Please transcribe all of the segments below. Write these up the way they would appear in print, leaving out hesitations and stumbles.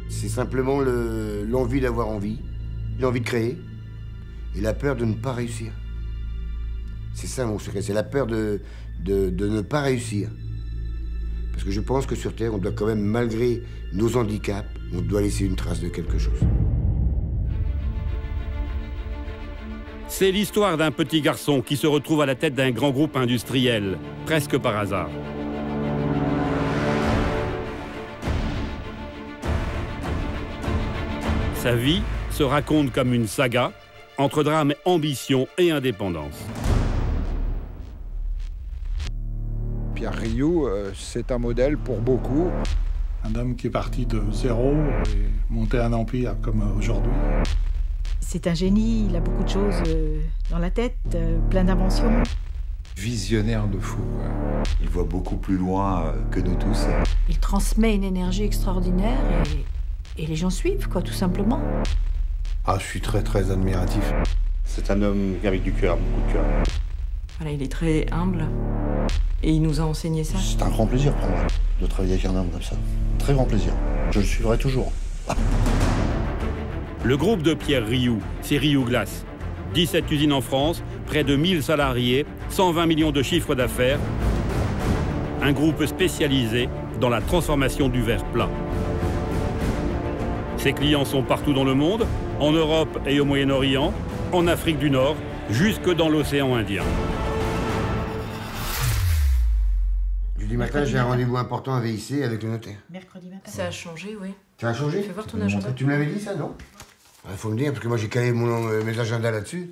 C'est simplement l'envie d'avoir envie, l'envie de créer et la peur de ne pas réussir. C'est ça mon secret, c'est la peur de ne pas réussir. Parce que je pense que sur Terre, on doit quand même, malgré nos handicaps, on doit laisser une trace de quelque chose. C'est l'histoire d'un petit garçon qui se retrouve à la tête d'un grand groupe industriel, presque par hasard. Sa vie se raconte comme une saga, entre drame, ambition et indépendance. Pierre Rioux, c'est un modèle pour beaucoup. Un homme qui est parti de zéro et monté un empire comme aujourd'hui. C'est un génie, il a beaucoup de choses dans la tête, plein d'inventions. Visionnaire de fou. Il voit beaucoup plus loin que nous tous. Il transmet une énergie extraordinaire et les gens suivent, quoi, tout simplement. Ah, je suis très très admiratif. C'est un homme avec du cœur, beaucoup de cœur. Voilà, il est très humble et il nous a enseigné ça. C'est un grand plaisir pour moi de travailler avec un homme comme ça. Très grand plaisir. Je le suivrai toujours. Le groupe de Pierre Rioux, c'est Rioux Glace. 17 usines en France, près de 1000 salariés, 120 millions de chiffres d'affaires. Un groupe spécialisé dans la transformation du verre plat. Ses clients sont partout dans le monde, en Europe et au Moyen-Orient, en Afrique du Nord, jusque dans l'océan Indien. Jeudi matin, j'ai un rendez-vous important à VIC avec le notaire. Mercredi matin. Ça a changé, oui. Ça a changé? Fais voir ton agenda. Tu me l'avais dit, ça, non? Il faut me dire, parce que moi, j'ai calé mes agendas là-dessus.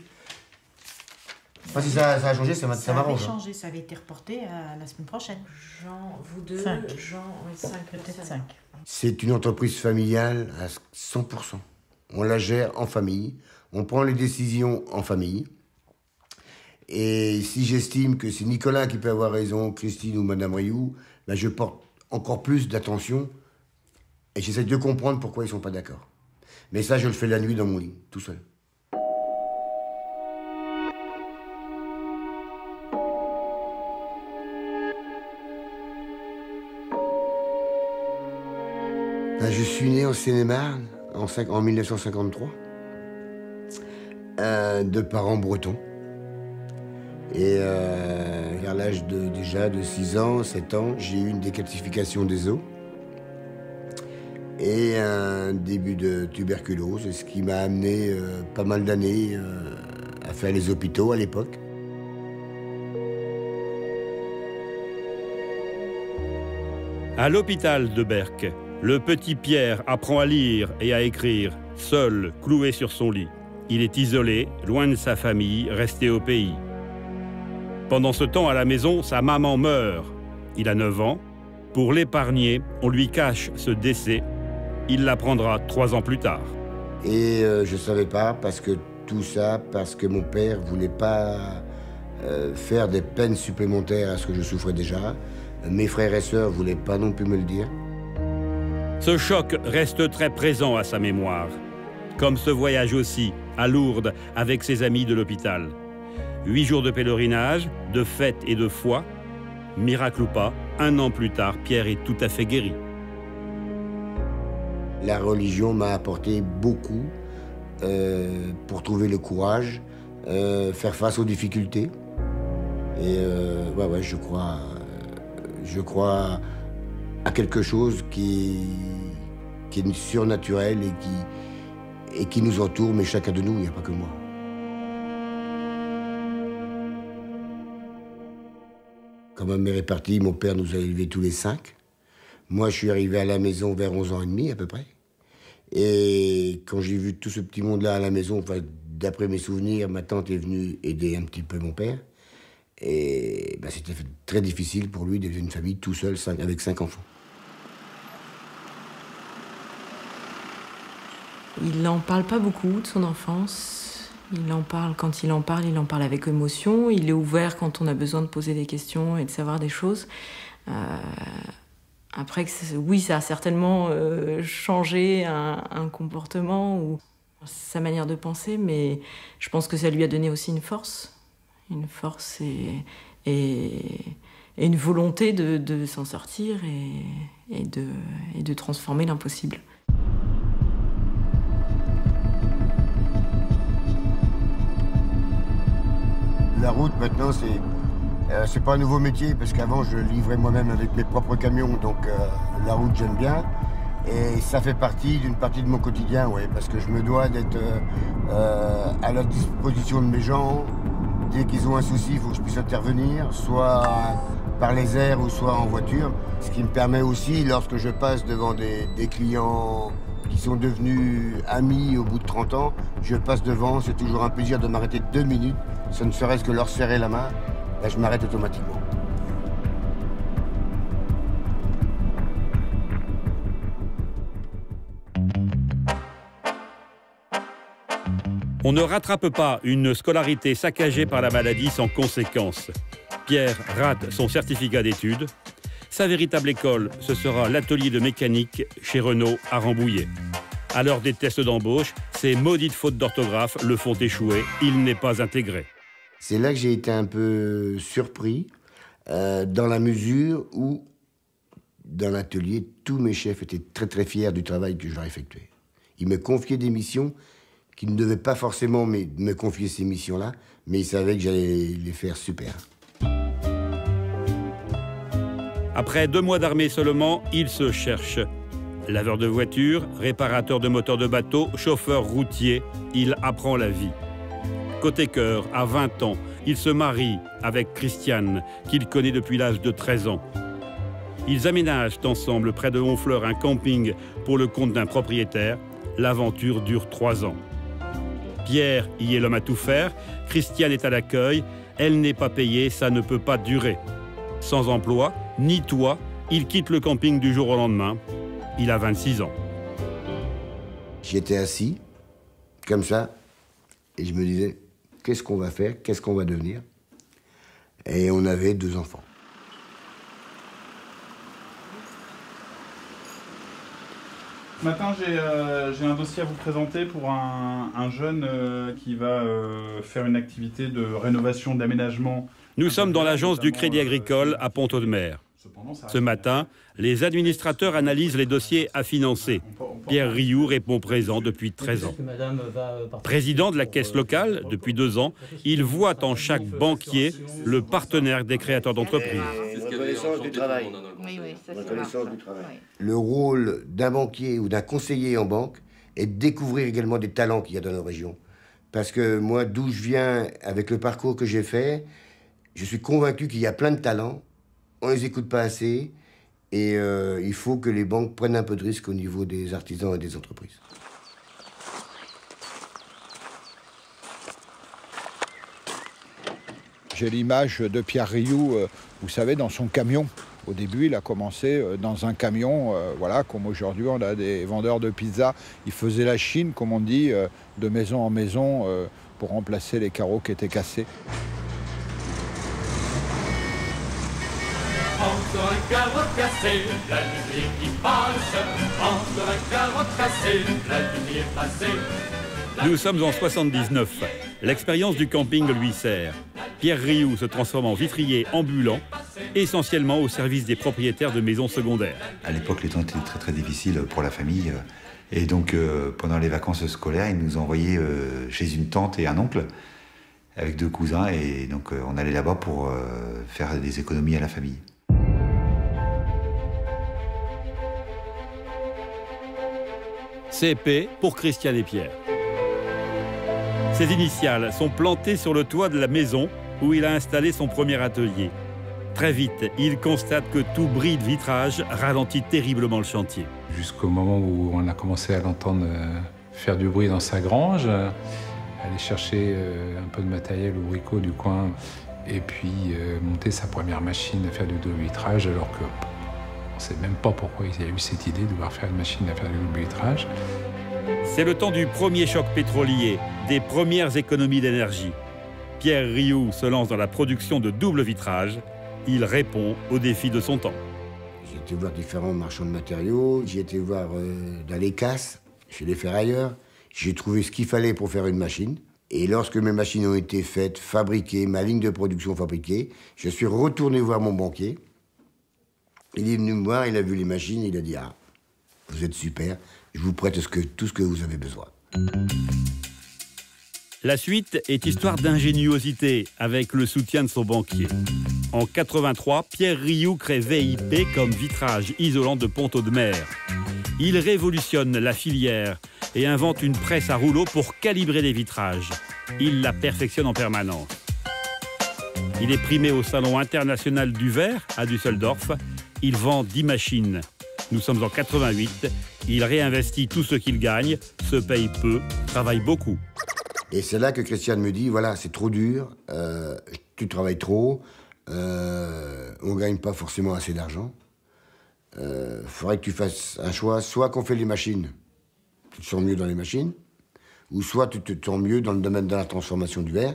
Moi, si ça a changé, ça m'arrange. Ça avait changé, ça avait été reporté à la semaine prochaine. Jean, vous deux, 5. Jean, oui, 5, Peut-être 5. C'est une entreprise familiale à 100%. On la gère en famille, on prend les décisions en famille. Et si j'estime que c'est Nicolas qui peut avoir raison, Christine ou Madame Rioux, ben je porte encore plus d'attention et j'essaie de comprendre pourquoi ils ne sont pas d'accord. Mais ça, je le fais la nuit dans mon lit, tout seul. Ben, je suis né en Seine-et-Marne en 1953, de parents bretons. Et vers l'âge déjà de 6 ans, 7 ans, j'ai eu une décalcification des os et un début de tuberculose, ce qui m'a amené pas mal d'années à faire les hôpitaux à l'époque. À l'hôpital de Berck, le petit Pierre apprend à lire et à écrire, seul, cloué sur son lit. Il est isolé, loin de sa famille, resté au pays. Pendant ce temps, à la maison, sa maman meurt. Il a 9 ans. Pour l'épargner, on lui cache ce décès. Il l'apprendra 3 ans plus tard. Et je ne savais pas, parce que tout ça, parce que mon père ne voulait pas faire des peines supplémentaires à ce que je souffrais déjà. Mes frères et sœurs ne voulaient pas non plus me le dire. Ce choc reste très présent à sa mémoire. Comme ce voyage aussi, à Lourdes, avec ses amis de l'hôpital. 8 jours de pèlerinage, de fête et de foi. Miracle ou pas, 1 an plus tard, Pierre est tout à fait guéri. La religion m'a apporté beaucoup pour trouver le courage, faire face aux difficultés. Et ouais, je crois à quelque chose qui est surnaturel et qui nous entoure, mais chacun de nous, il n'y a pas que moi. Quand ma mère est partie, mon père nous a élevés tous les 5. Moi, je suis arrivé à la maison vers 11 ans et demi, à peu près. Et quand j'ai vu tout ce petit monde-là à la maison, enfin, d'après mes souvenirs, ma tante est venue aider un petit peu mon père. Et ben, c'était très difficile pour lui d'élever une famille tout seul, avec 5 enfants. Il n'en parle pas beaucoup de son enfance. Il en parle quand il en parle avec émotion. Il est ouvert quand on a besoin de poser des questions et de savoir des choses. Après, oui, ça a certainement changé un comportement ou sa manière de penser, mais je pense que ça lui a donné aussi une force et une volonté de s'en sortir et de transformer l'impossible. La route, maintenant, c'est pas un nouveau métier, parce qu'avant, je livrais moi-même avec mes propres camions, donc la route, j'aime bien. Et ça fait d'une partie de mon quotidien, ouais, parce que je me dois d'être à la disposition de mes gens. Dès qu'ils ont un souci, il faut que je puisse intervenir, soit par les airs ou soit en voiture. Ce qui me permet aussi, lorsque je passe devant des clients qui sont devenus amis au bout de 30 ans, je passe devant, c'est toujours un plaisir de m'arrêter 2 minutes, ça ne serait-ce que leur serrer la main, là, je m'arrête automatiquement. On ne rattrape pas une scolarité saccagée par la maladie sans conséquence. Pierre rate son certificat d'études. Sa véritable école, ce sera l'atelier de mécanique chez Renault à Rambouillet. À l'heure des tests d'embauche, ces maudites fautes d'orthographe le font échouer. Il n'est pas intégré. C'est là que j'ai été un peu surpris, dans la mesure où, dans l'atelier, tous mes chefs étaient très très fiers du travail que je leur effectuais. Ils me confiaient des missions qu'ils ne devaient pas forcément me confier ces missions-là, mais ils savaient que j'allais les faire super. Après 2 mois d'armée seulement, il se cherche. Laveur de voiture, réparateur de moteurs de bateau, chauffeur routier, il apprend la vie. Côté cœur, à 20 ans, il se marie avec Christiane, qu'il connaît depuis l'âge de 13 ans. Ils aménagent ensemble près de Honfleur un camping pour le compte d'un propriétaire. L'aventure dure 3 ans. Pierre y est l'homme à tout faire, Christiane est à l'accueil, elle n'est pas payée, ça ne peut pas durer. Sans emploi, ni toit, il quitte le camping du jour au lendemain. Il a 26 ans. J'étais assis, comme ça, et je me disais, qu'est-ce qu'on va faire, qu'est-ce qu'on va devenir? Et on avait 2 enfants. Ce matin, j'ai un dossier à vous présenter pour un jeune qui va faire une activité de rénovation, d'aménagement. Nous sommes dans l'agence du Crédit Agricole à Pont-Audemer. Ce matin, les administrateurs analysent les dossiers à financer. Pierre Rioux répond présent depuis 13 ans. Président de la caisse locale depuis 2 ans, il voit en chaque banquier le partenaire des créateurs d'entreprises. Reconnaissance du travail. Reconnaissance du travail. Le rôle d'un banquier ou d'un conseiller en banque est de découvrir également des talents qu'il y a dans nos régions. Parce que moi, d'où je viens, avec le parcours que j'ai fait, je suis convaincu qu'il y a plein de talents. On ne les écoute pas assez et il faut que les banques prennent un peu de risque au niveau des artisans et des entreprises. J'ai l'image de Pierre Rioux, vous savez, dans son camion. Au début, il a commencé dans un camion, voilà, comme aujourd'hui on a des vendeurs de pizza. Il faisait la Chine, comme on dit, de maison en maison pour remplacer les carreaux qui étaient cassés. Encore un carreau cassé, la lumière qui passe. Encore un carreau cassé, la lumière passée. Nous sommes en 79. L'expérience du camping lui sert. Pierre Rioux se transforme en vitrier ambulant, essentiellement au service des propriétaires de maisons secondaires. À l'époque, les temps étaient très très difficiles pour la famille. Et donc, pendant les vacances scolaires, ils nous envoyaient chez une tante et un oncle, avec 2 cousins. Et donc, on allait là-bas pour faire des économies à la famille. CP pour Christiane et Pierre. Ses initiales sont plantées sur le toit de la maison où il a installé son premier atelier. Très vite, il constate que tout bris de vitrage ralentit terriblement le chantier. Jusqu'au moment où on a commencé à l'entendre faire du bruit dans sa grange, aller chercher un peu de matériel au bricot du coin et puis monter sa première machine à faire du double vitrage, alors que on ne sait même pas pourquoi il a eu cette idée de devoir faire une machine à faire du double vitrage. C'est le temps du premier choc pétrolier, des premières économies d'énergie. Pierre Rioux se lance dans la production de double vitrage. Il répond aux défis de son temps. J'ai été voir différents marchands de matériaux, j'ai été voir dans les casses, chez les ferrailleurs. J'ai trouvé ce qu'il fallait pour faire une machine. Et lorsque mes machines ont été faites, fabriquées, ma ligne de production fabriquée, je suis retourné voir mon banquier. Il est venu me voir, il a vu les machines, il a dit « Ah, vous êtes super, je vous prête tout ce que vous avez besoin. » La suite est histoire d'ingéniosité avec le soutien de son banquier. En 83, Pierre Rioux crée VIP comme vitrage isolant de ponts de mer. Il révolutionne la filière et invente une presse à rouleau pour calibrer les vitrages. Il la perfectionne en permanence. Il est primé au Salon international du verre à Düsseldorf. Il vend 10 machines. Nous sommes en 88. Il réinvestit tout ce qu'il gagne, se paye peu, travaille beaucoup. Et c'est là que Christiane me dit, voilà, c'est trop dur, tu travailles trop, on ne gagne pas forcément assez d'argent. Faudrait que tu fasses un choix, soit qu'on fait les machines, tu te sens mieux dans les machines, ou soit tu te sens mieux dans le domaine de la transformation du verre.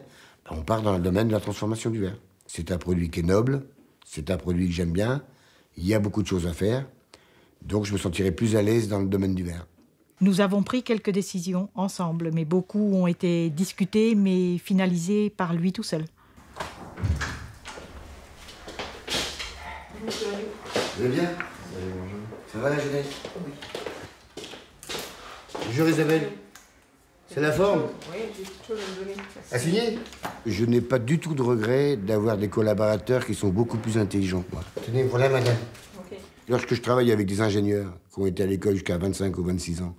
On part dans le domaine de la transformation du verre. C'est un produit qui est noble, c'est un produit que j'aime bien, il y a beaucoup de choses à faire, donc je me sentirais plus à l'aise dans le domaine du verre. Nous avons pris quelques décisions ensemble, mais beaucoup ont été discutées, mais finalisées par lui tout seul. Vous allez bien? Ça va la jeunesse? Oui. Bonjour Isabelle. C'est la forme? Oui, j'ai quelque chose à me donner. À signer? Je n'ai pas du tout de regret d'avoir des collaborateurs qui sont beaucoup plus intelligents que moi. Tenez, voilà madame. Okay. Lorsque je travaille avec des ingénieurs qui ont été à l'école jusqu'à 25 ou 26 ans,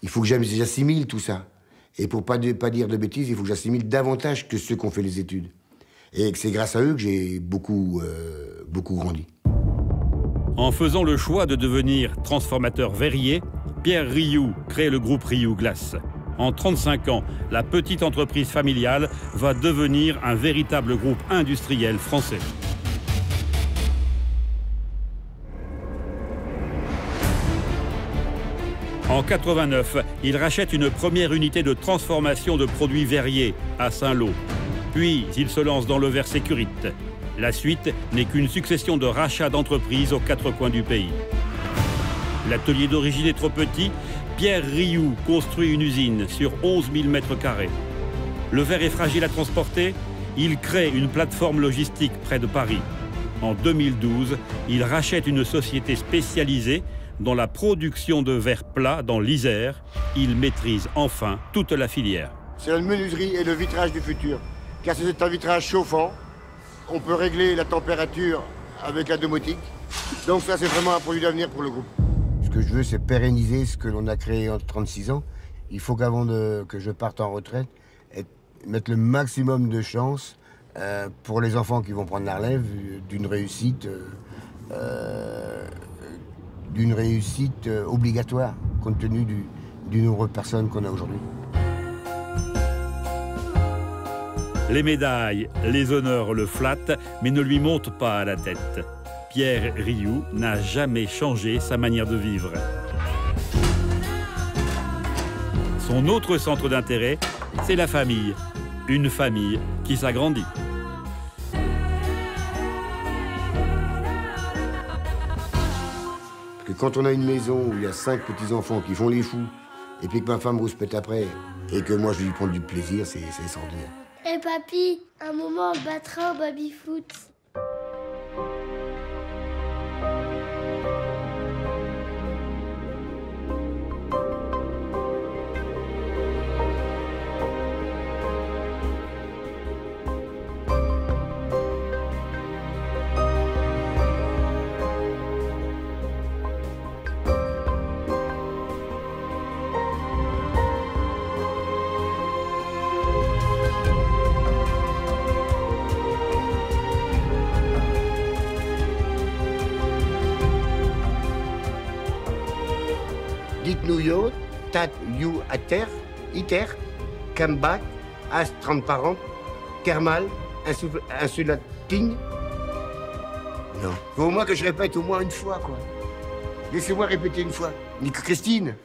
il faut que j'assimile tout ça. Et pour pas dire de bêtises, il faut que j'assimile davantage que ceux qui ont fait les études. Et c'est grâce à eux que j'ai beaucoup grandi. En faisant le choix de devenir transformateur verrier, Pierre Rioux crée le groupe Rioux Glace. En 35 ans, la petite entreprise familiale va devenir un véritable groupe industriel français. En 89, il rachète une première unité de transformation de produits verriers à Saint-Lô. Puis, il se lance dans le verre Sécurite. La suite n'est qu'une succession de rachats d'entreprises aux quatre coins du pays. L'atelier d'origine est trop petit. Pierre Rioux construit une usine sur 11 000 mètres carrés. Le verre est fragile à transporter. Il crée une plateforme logistique près de Paris. En 2012, il rachète une société spécialisée dans la production de verre plat dans l'Isère. Il maîtrise enfin toute la filière. C'est la menuiserie et le vitrage du futur. Car c'est un vitrage chauffant. On peut régler la température avec la domotique. Donc ça, c'est vraiment un produit d'avenir pour le groupe. Ce que je veux, c'est pérenniser ce que l'on a créé en 36 ans. Il faut qu'avant que je parte en retraite, mettre le maximum de chance pour les enfants qui vont prendre la relève d'une réussite obligatoire, compte tenu du nombre de personnes qu'on a aujourd'hui. Les médailles, les honneurs le flattent, mais ne lui montent pas à la tête. Pierre Rioux n'a jamais changé sa manière de vivre. Son autre centre d'intérêt, c'est la famille. Une famille qui s'agrandit. Que quand on a une maison où il y a 5 petits-enfants qui font les fous, et puis que ma femme rouspète après, et que moi je lui prends du plaisir, c'est extraordinaire. Eh papy, un moment on battra au baby-foot. Dites-nous yo, tat you ater, iter, kambak, as transparent, thermal, insulating. Non. Faut au moins que je répète au moins une fois, quoi. Laissez-moi répéter une fois. Christine,